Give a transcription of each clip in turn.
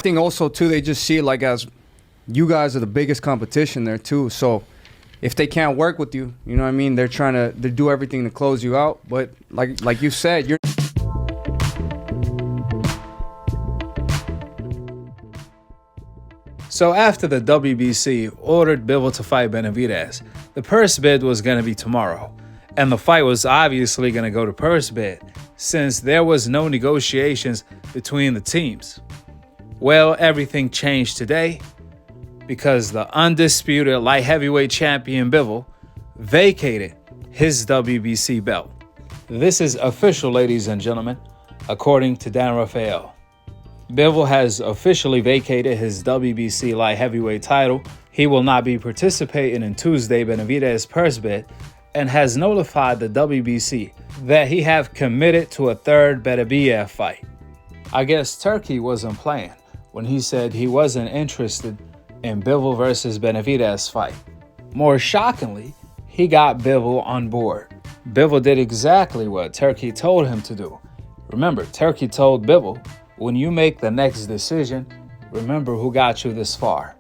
think also, too, they just see it like as you guys are the biggest competition there, too. So if they can't work with you, you know what I mean? They're trying to do everything to close you out. But like you said, you're... So after the WBC ordered Bivol to fight Benavidez, the purse bid was going to be tomorrow. And the fight was obviously going to go to PurseBid, since there was no negotiations between the teams. Well, everything changed today because the undisputed light heavyweight champion Bivol vacated his WBC belt. This is official, ladies and gentlemen, according to Dan Rafael. Bivol has officially vacated his WBC light heavyweight title. He will not be participating in Tuesday Benavidez PurseBid, and has notified the WBC that he have committed to a third Benavidez fight. I guess Turki wasn't playing when he said he wasn't interested in Bivol versus Benavidez fight. More shockingly, he got Bivol on board. Bivol did exactly what Turki told him to do. Remember, Turki told Bivol, when you make the next decision, remember who got you this far.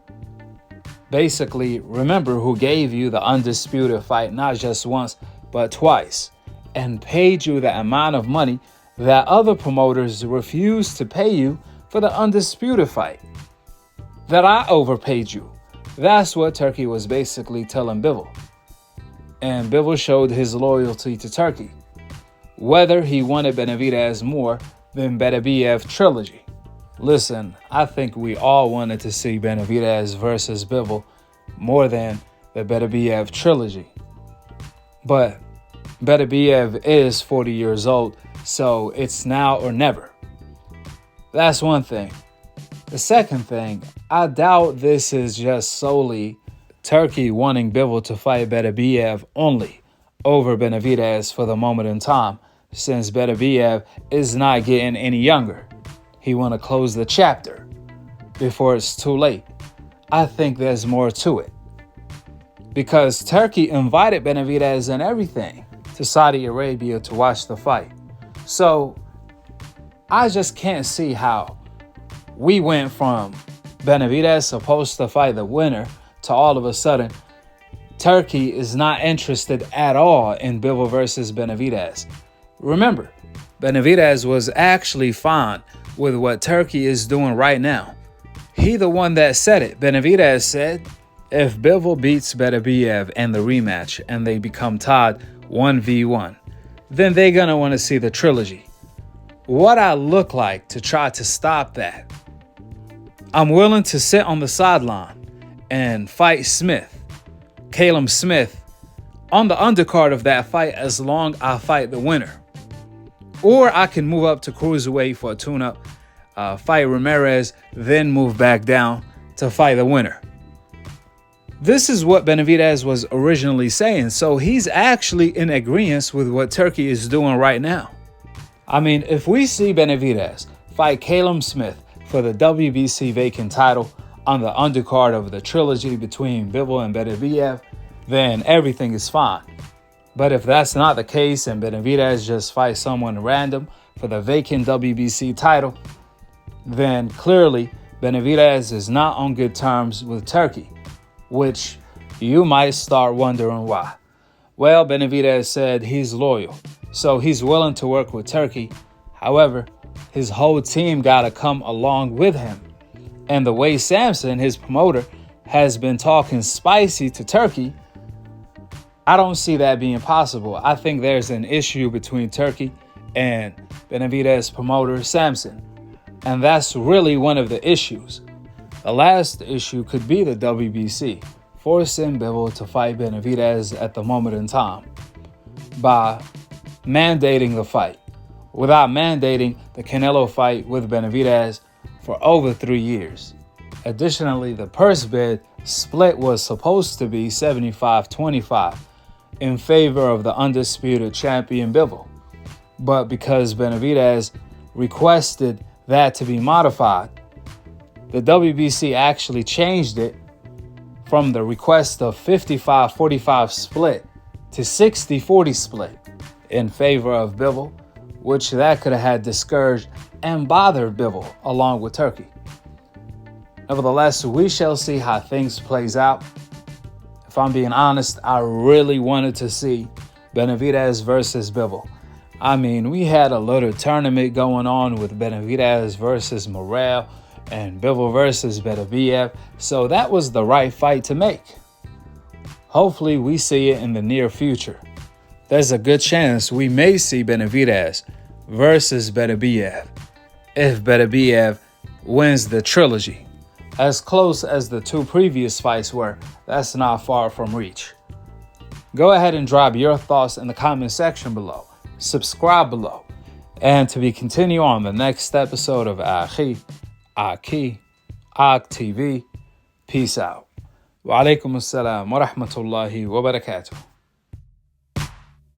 Basically, remember who gave you the undisputed fight not just once, but twice, and paid you the amount of money that other promoters refused to pay you for the undisputed fight. That I overpaid you. That's what Turki was basically telling Bivol. And Bivol showed his loyalty to Turki, whether he wanted Benavidez more than Benavidez trilogy. Listen, I think we all wanted to see Benavidez versus Bivol more than the Benavidez trilogy. But Benavidez is 40 years old, so it's now or never. That's one thing. The second thing, I doubt this is just solely Turki wanting Bivol to fight Benavidez only over Benavidez for the moment in time, since Benavidez is not getting any younger. He want to close the chapter before it's too late. I think there's more to it. Because Turki invited Benavidez and everything to Saudi Arabia to watch the fight. So I just can't see how we went from Benavidez supposed to fight the winner to all of a sudden Turki is not interested at all in Bivol versus Benavidez. Remember, Benavidez was actually fine with what Turki is doing right now. He the one that said it. Benavidez said, if Bivol beats Benavidez in the rematch and they become tied 1v1, then they're going to want to see the trilogy. What I look like to try to stop that? I'm willing to sit on the sideline and fight Caleb Smith, on the undercard of that fight as long as I fight the winner. Or I can move up to cruiserweight for a tune-up, fight Ramirez, then move back down to fight the winner. This is what Benavidez was originally saying, so he's actually in agreement with what Turki is doing right now. I mean, if we see Benavidez fight Caleb Smith for the WBC vacant title on the undercard of the trilogy between Bivol and Benavidez, then everything is fine. But if that's not the case and Benavidez just fights someone random for the vacant WBC title, then clearly Benavidez is not on good terms with Turki, which you might start wondering why. Well, Benavidez said he's loyal, so he's willing to work with Turki. However, his whole team got to come along with him. And the way Sampson, his promoter, has been talking spicy to Turki, I don't see that being possible. I think there's an issue between Turki and Benavidez promoter Sampson. And that's really one of the issues. The last issue could be the WBC, forcing Bivol to fight Benavidez at the moment in time by mandating the fight, without mandating the Canelo fight with Benavidez for over 3 years. Additionally, the purse bid split was supposed to be 75-25 in favor of the undisputed champion Bivol. But because Benavidez requested that to be modified, the WBC actually changed it from the request of 55-45 split to 60-40 split in favor of Bivol, which that could have had discouraged and bothered Bivol along with Turki. Nevertheless, we shall see how things plays out. If I'm being honest, I really wanted to see Benavidez versus Bivol. I mean, we had a little tournament going on with Benavidez versus Morel and Bivol versus Benavidez, so that was the right fight to make. Hopefully, we see it in the near future. There's a good chance we may see Benavidez versus Benavidez if Benavidez wins the trilogy. As close as the two previous fights were, that's not far from reach. Go ahead and drop your thoughts in the comment section below. Subscribe below. And to be continued on the next episode of Akhi, Akhi TV. Peace out. Wa alaikum assalam wa rahmatullahi wa barakatuh.